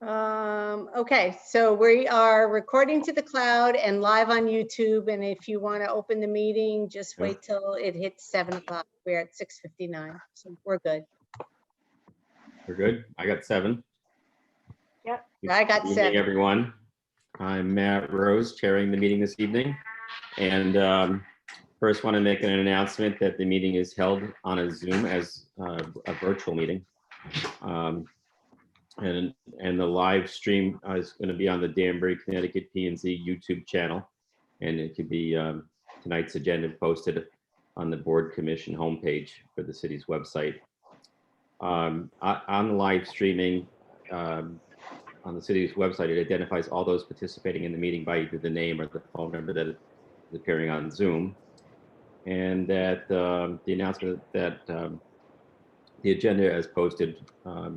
Okay, so we are recording to the cloud and live on YouTube. And if you want to open the meeting, just wait till it hits 7 o'clock. We're at 6:59, so we're good. We're good. I got 7. Yep, I got Good 7. evening, everyone. I'm Matt Rose, chairing the meeting this evening. And first want to make an announcement that the meeting is held on a Zoom as a virtual meeting. And the live stream is going to be on the Danbury, Connecticut P&Z YouTube channel. And it could be tonight's agenda posted on the board commission homepage for the city's website. On the live streaming, on the city's website, it identifies all those participating in the meeting by either the name or the phone number that is appearing on Zoom. And that the announcement that the agenda as posted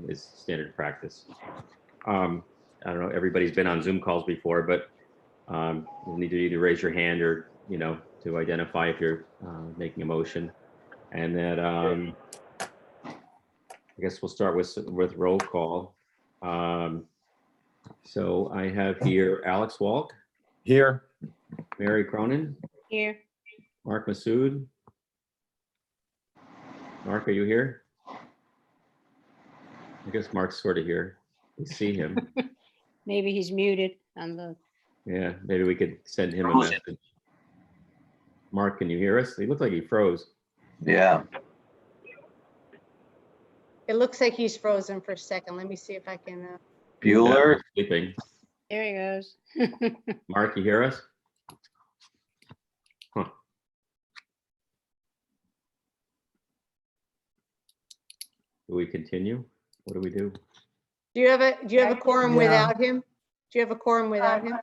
is standard practice. I don't know, everybody's been on Zoom calls before, but you'll need to either raise your hand or, to identify if you're making a motion. And that I guess we'll start with roll call. So I have here Alex Walk. Here. Mary Cronin. Here. Mark Massoud. Mark, are you here? I guess Mark's sort of here. We see him. Maybe he's muted on the. Yeah, maybe we could send him a message. Mark, can you hear us? He looked like he froze. Yeah. It looks like he's frozen for a second. Let me see if I can. Bueller. Yeah, sleeping. There he goes. Mark, you hear us? Huh. Do we continue? What do we do? Do you have a quorum without him? Do you have a quorum without him?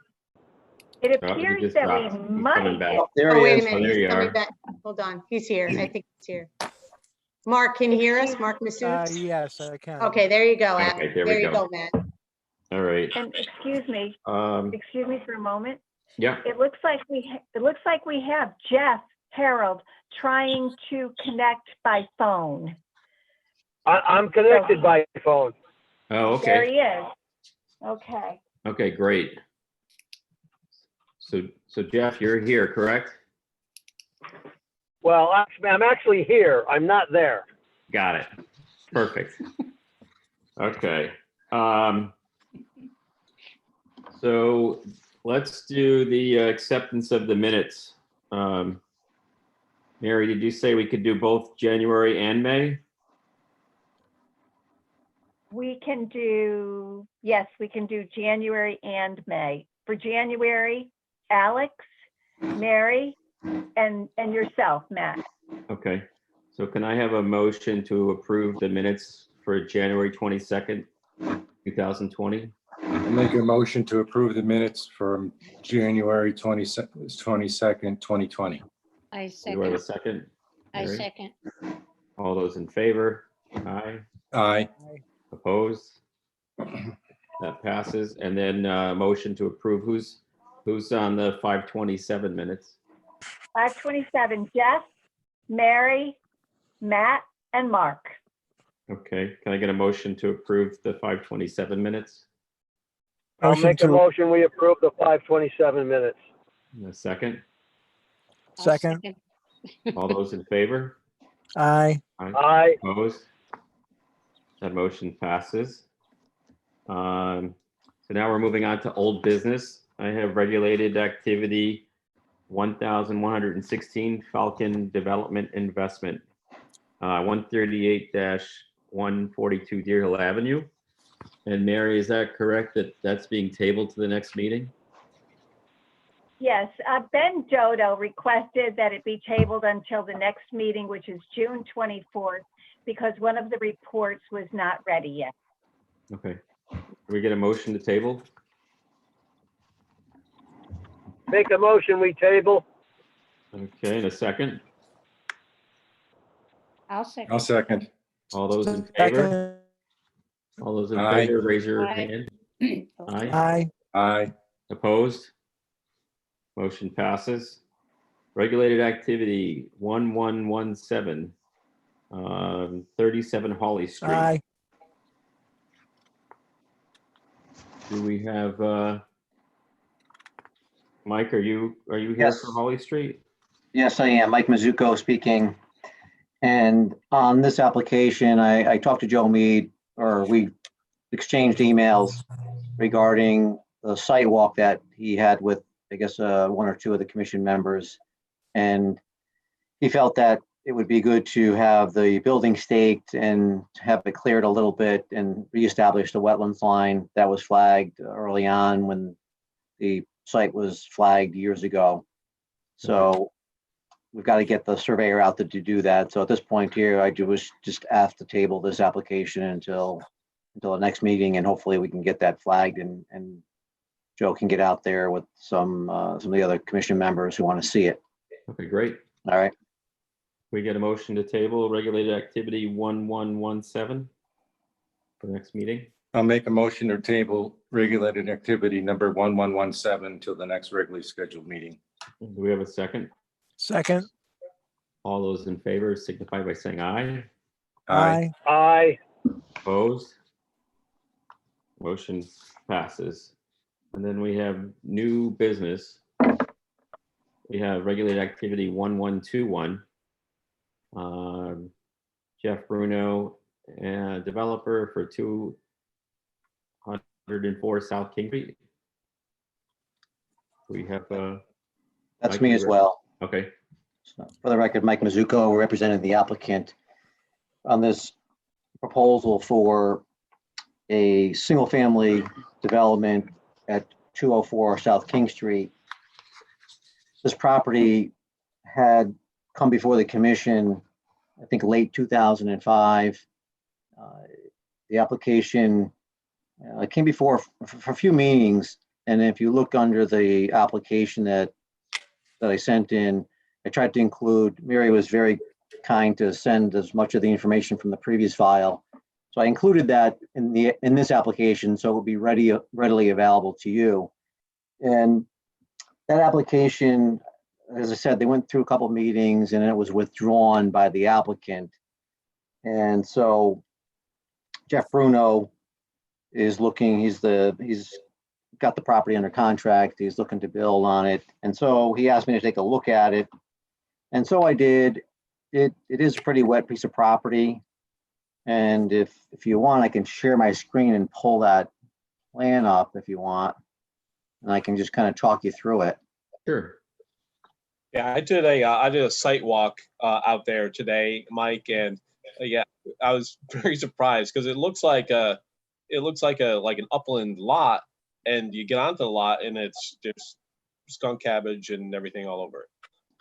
It Oh, he appears just that dropped. we He's might. coming back. There Oh, he wait a is. minute, there he's you coming are. back. Hold on, he's here. I think he's here. Mark, can you hear us? Mark Massoud? Yes, I can. Okay, there you go. Okay, there we There you go. go, Matt. All right. And excuse me for a moment. Yeah. It looks like we have Jeff Harold trying to connect by phone. I'm connected by phone. Oh, There okay. he is. Okay. Okay, great. So Jeff, you're here, correct? Well, I'm actually here. I'm not there. Got it. Perfect. Okay. So let's do the acceptance of the minutes. Mary, did you say we could do both January and May? We can do January and May. For January, Alex, Mary, and yourself, Matt. Okay. So can I have a motion to approve the minutes for January 22nd, 2020? I make a motion to approve the minutes from January 22nd, 2020. I Do I have a second. second? I Mary? second. All those in favor? Aye. Aye. Opposed? That passes. And then motion to approve. Who's on the 527 minutes? 527, Jeff, Mary, Matt, and Mark. Okay. Can I get a motion to approve the 527 minutes? I'll Motion make a to- motion. We approve the 527 minutes. And a second? I'll Second. All those in favor? Aye. Aye. Opposed? That motion passes. So now we're moving on to old business. I have regulated activity 1,116 Falcon Development Investment, 138-142 Deer Hill Avenue. And Mary, is that correct that that's being tabled to the next meeting? Yes, Ben Dodo requested that it be tabled until the next meeting, which is June 24th, because one of the reports was not ready yet. Okay. Can we get a motion to table? Make a motion. We table. Okay, and a second. I'll second. I'll second. All those in favor? Second. All those in Aye. favor, raise your Aye. hand. Aye. Aye. Aye. Opposed? Motion passes. Regulated activity 1117, 37 Holly Street. Aye. Do we have, Mike, are you here Yes. for Holly Street? Yes, I am. Mike Mizuko speaking. And on this application, I talked to Joe Mead, or we exchanged emails regarding the site walk that he had with, I guess, one or two of the commission members. And he felt that it would be good to have the building staked and have it cleared a little bit and reestablish the wetlands line that was flagged early on when the site was flagged years ago. So we've got to get the surveyor out there to do that. So at this point here, I was just asked to table this application until the next meeting, and hopefully we can get that flagged and Joe can get out there with some of the other commission members who want to see it. Okay, great. All right. We get a motion to table regulated activity 1117 for the next meeting. I'll make a motion to table regulated activity number 1117 till the next regularly scheduled meeting. Do we have a second? Second. All those in favor signify by saying aye. Aye. Aye. Opposed? Motion passes. And then we have new business. We have regulated activity 1121. Jeff Bruno, developer for 204 South King Street. We have, That's Mike, me you as were- well. okay, So for the record, Mike Mizuko, representing the applicant on this proposal for a single-family development at 204 South King Street. This property had come before the commission, I think, late 2005. The application came before for a few meetings, and if you look under the application that I sent in, I tried to include, Mary was very kind to send as much of the information from the previous file. So I included that in this application, so it would be readily available to you. And that application, as I said, they went through a couple of meetings and it was withdrawn by the applicant. And so Jeff Bruno is looking, he's got the property under contract. He's looking to build on it. And so he asked me to take a look at it. And so I did. It is a pretty wet piece of property. And if you want, I can share my screen and pull that plan up if you want. And I can just kind of talk you through it. sure. Yeah, I did a site walk out there today, Mike, and yeah, I was very surprised because it looks like an upland lot, and you get onto the lot and there's skunk cabbage and everything all over it.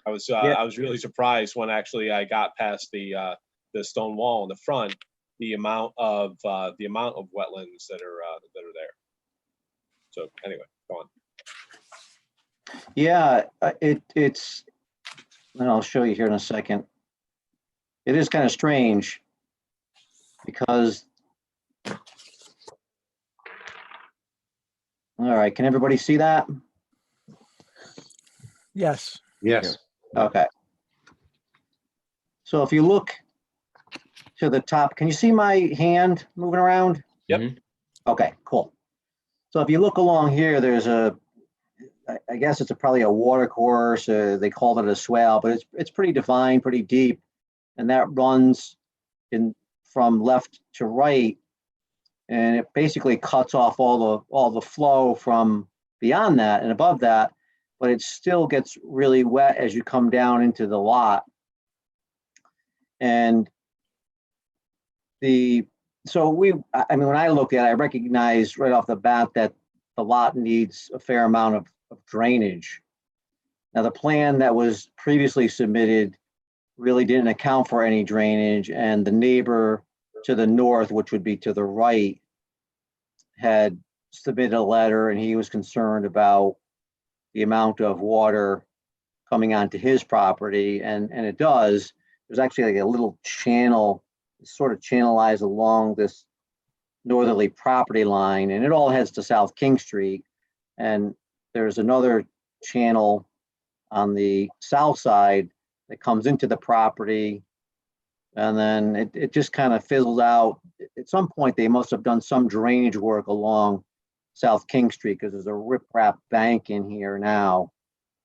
I was really surprised when actually I got past the stone wall in the front, the amount of wetlands that are there. So anyway, go on. Yeah, it's, and I'll show you here in a second. It is kind of strange because, all right, can everybody see that? Yes. Yes. Okay. So if you look to the top, can you see my hand moving around? Yep. Mhm. Okay, cool. So if you look along here, there's I guess it's probably a water course. They called it a swale, but it's pretty defined, pretty deep, and that runs from left to right, and it basically cuts off all the flow from beyond that and above that, but it still gets really wet as you come down into the lot. And when I look at it, I recognize right off the bat that the lot needs a fair amount of drainage. Now, the plan that was previously submitted really didn't account for any drainage, and the neighbor to the north, which would be to the right, had submitted a letter, and he was concerned about the amount of water coming onto his property, and it does. There's actually like a little channel, sort of channelized along this northerly property line, and it all heads to South King Street. And there's another channel on the south side that comes into the property, and then it just kind of fizzles out. At some point, they must have done some drainage work along South King Street, because there's a riprap bank in here now.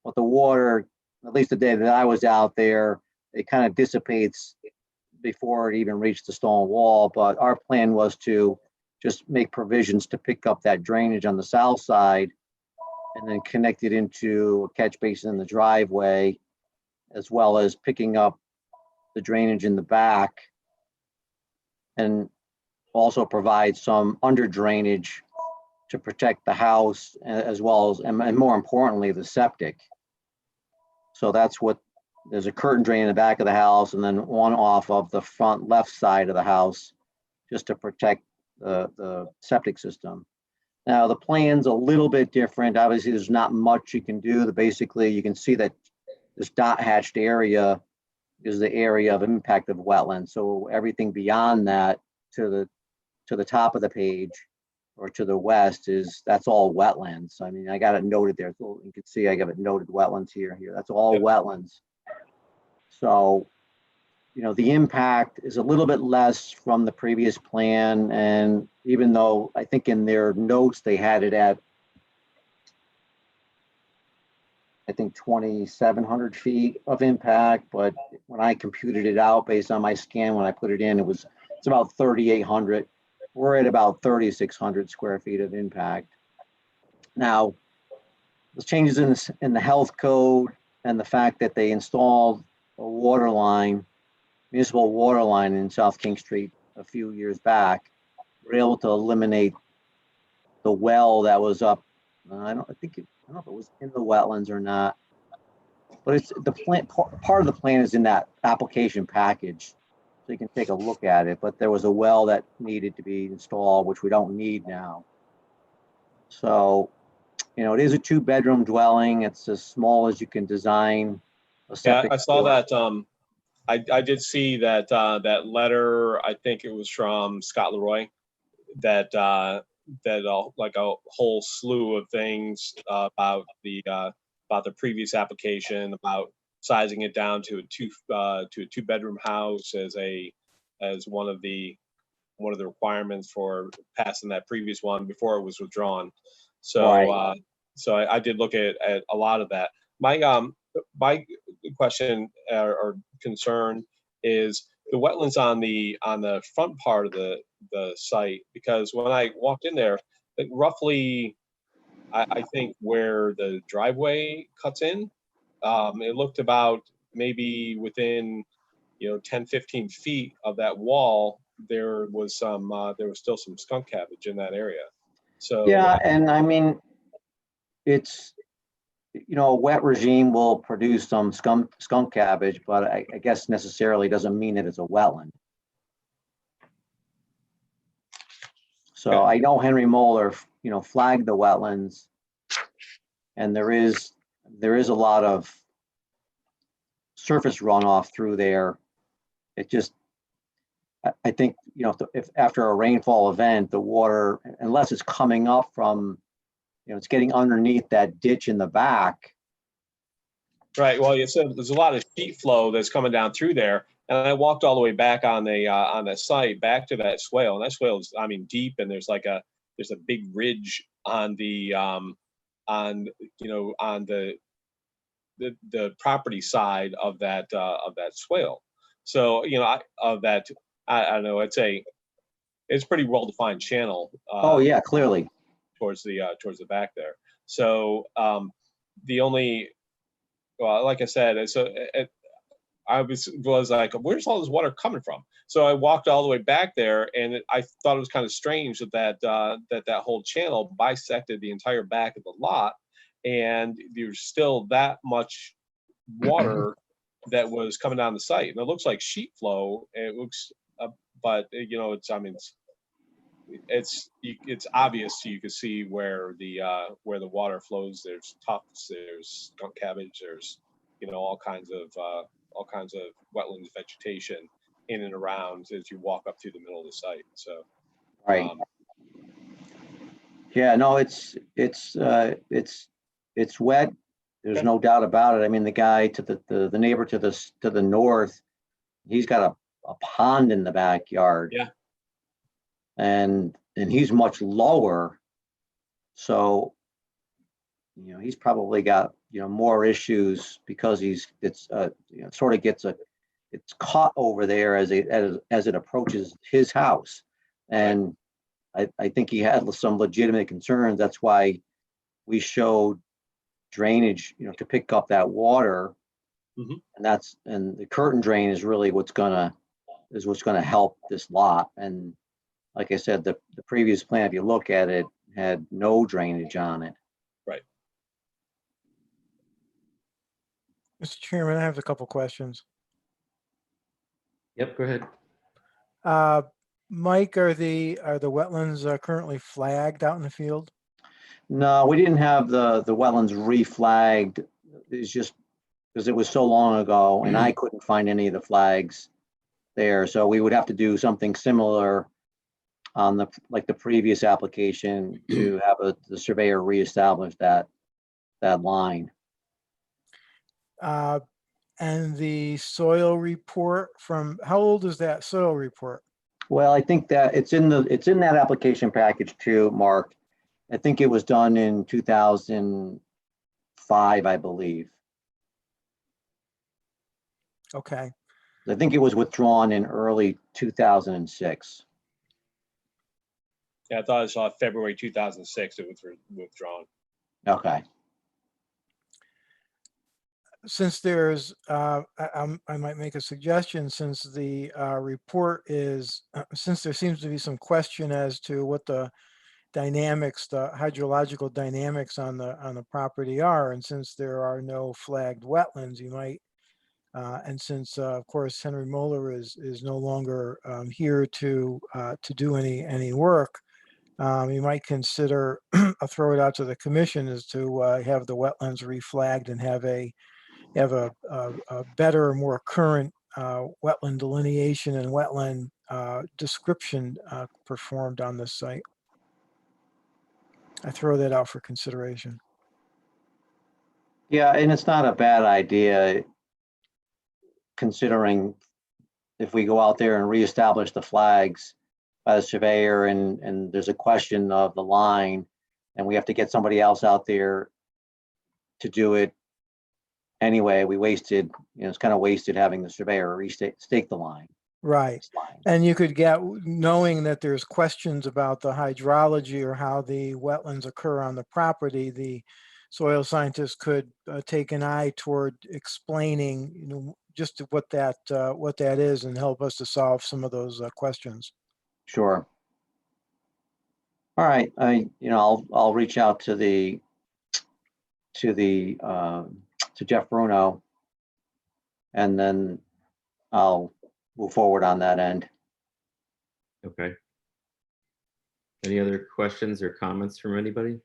But the water, at least the day that I was out there, it kind of dissipates before it even reached the stone wall. But our plan was to just make provisions to pick up that drainage on the south side and then connect it into a catch basin in the driveway, as well as picking up the drainage in the back, and also provide some under drainage to protect the house, as well as, and more importantly, the septic. So that's what, there's a curtain drain in the back of the house and then one off of the front left side of the house, just to protect the septic system. Now, the plan's a little bit different. Obviously, there's not much you can do. Basically, you can see that this dot hatched area is the area of impact of wetlands. So everything beyond that to the top of the page or to the west that's all wetlands. I mean, I got it noted there. So you can see I got it noted wetlands here. That's all wetlands. So, you know, the impact is a little bit less from the previous plan. And even though I think in their notes, they had it at, I think 2,700 feet of impact, but when I computed it out based on my scan, when I put it in, it's about 3,800. We're at about 3,600 square feet of impact. Now, the changes in the health code and the fact that they installed a water line, municipal water line in South King Street a few years back, were able to eliminate the well that was up. I don't know if it was in the wetlands or not, but it's the plan. Part of the plan is in that application package, so you can take a look at it. But there was a well that needed to be installed, which we don't need now. So, you know, it is a 2-bedroom dwelling. It's as small as you can design a septic. Yeah, I saw that. I did see that that letter. I think it was from Scott Leroy. That like a whole slew of things about the previous application, about sizing it down to a 2-bedroom house as one of the requirements for passing that previous one before it was wetdrawn. So Right. So I did look at a lot of that. My question or concern is the wetlands on the front part of the site, because when I walked in there, like roughly, I think where the driveway cuts in, it looked about maybe within 10, 15 feet of that wall, there was still some skunk cabbage in that area. So Yeah, and I mean, it's, a wet regime will produce some skunk cabbage, but I guess necessarily doesn't mean that it's a wetland. So Okay. I know Henry Moeller, flagged the wetlands, and there is a lot of surface runoff through there. It just, I think, if after a rainfall event, the water, unless it's coming up from, it's getting underneath that ditch in the back. Right. Well, you said there's a lot of sheet flow that's coming down through there, and I walked all the way back on the site back to that swale, and that swale is, deep, and there's a big ridge on the the property side of that swale. So I don't know. It's pretty well defined channel. Oh yeah, clearly. Towards the back there. So the only, well, like I said, I was like, where's all this water coming from? So I walked all the way back there, and I thought it was kind of strange that whole channel bisected the entire back of the lot, and there's still that much water that was coming down the site, and it looks like sheet flow. It looks, but it's obvious. You can see where the water flows. There's tufts, there's skunk cabbage, there's all kinds of wetlands vegetation in and around as you walk up through the middle of the site. So right. Yeah, no, it's wet. There's no doubt about it. I mean, the guy to the neighbor to the north, he's got a pond in the backyard. Yeah. And he's much lower. So, he's probably got, more issues because it's caught over there as it approaches his house. And I think he had some legitimate concerns. That's why we showed drainage, to pick up that water. Mhm. And the curtain drain is really what's gonna help this lot. And like I said, the previous plan, if you look at it, had no drainage on it. Right. Mr. Chairman, I have a couple questions. Yep, go ahead. Mike, are the wetlands currently flagged out in the field? No, we didn't have the wetlands reflagged. It's just because it was so long ago and I couldn't find any of the flags there. So we would have to do something similar on the previous application to have the surveyor reestablish that line. And the soil report how old is that soil report? Well, I think that it's in that application package too, Mark. I think it was done in 2005, I believe. Okay. I think it was withdrawn in early 2006. Yeah, I thought I saw February 2006 it was withdrawn. Okay. Since there's, I might make a suggestion, since the report is, since there seems to be some question as to what the hydrological dynamics on the property are, and since there are no flagged wetlands, you might, and since of course Henry Moeller is no longer here to do any work, you might consider I'll throw it out to the commission is to have the wetlands reflagged and have a better, more current wetland delineation and wetland description performed on this site. I throw that out for consideration. Yeah, and it's not a bad idea, considering if we go out there and reestablish the flags by the surveyor and there's a question of the line and we have to get somebody else out there to do it anyway, it's kind of wasted having the surveyor stake the line. Right. And you could knowing that there's questions about the hydrology or how the wetlands occur on the property, the soil scientist could take an eye toward explaining, just what that is and help us to solve some of those questions. Sure. All right, I'll reach out to Jeff Bruno, and then I'll move forward on that end. Okay. Any other questions or comments from anybody?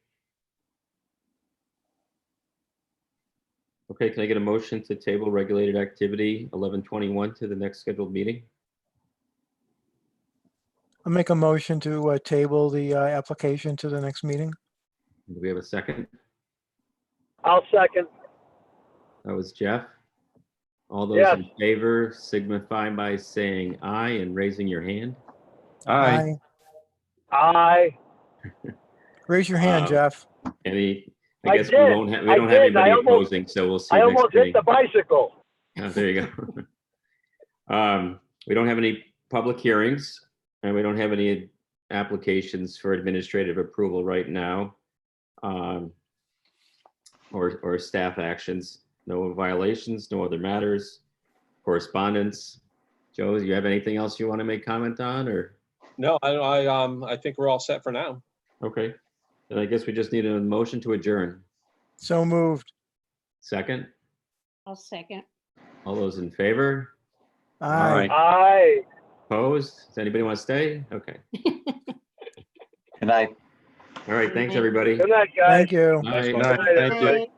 Okay, can I get a motion to table regulated activity 1121 to the next scheduled meeting? I'll make a motion to table the application to the next meeting. Do we have a second? I'll second. That was Jeff. All those Yes. in favor signify by saying aye and raising your hand. Aye. Aye. Raise your hand, Jeff. I I guess we did. don't have I did. anybody I almost- opposing, so we'll see I next almost meeting. hit the bicycle. Oh, there you go. We don't have any public hearings and we don't have any applications for administrative approval right now. Or staff actions, no violations, no other matters, correspondence. Joe, do you have anything else you want to make comment on, or? No, I think we're all set for now. Okay, then I guess we just need a motion to adjourn. So moved. Second, I'll second. all those in favor? Aye. Aye. Opposed? Does anybody want to stay? Okay, Good night. all right, thanks, everybody. Good night, guys. Thank you. Bye. Good night. Good night, Thank you. everybody.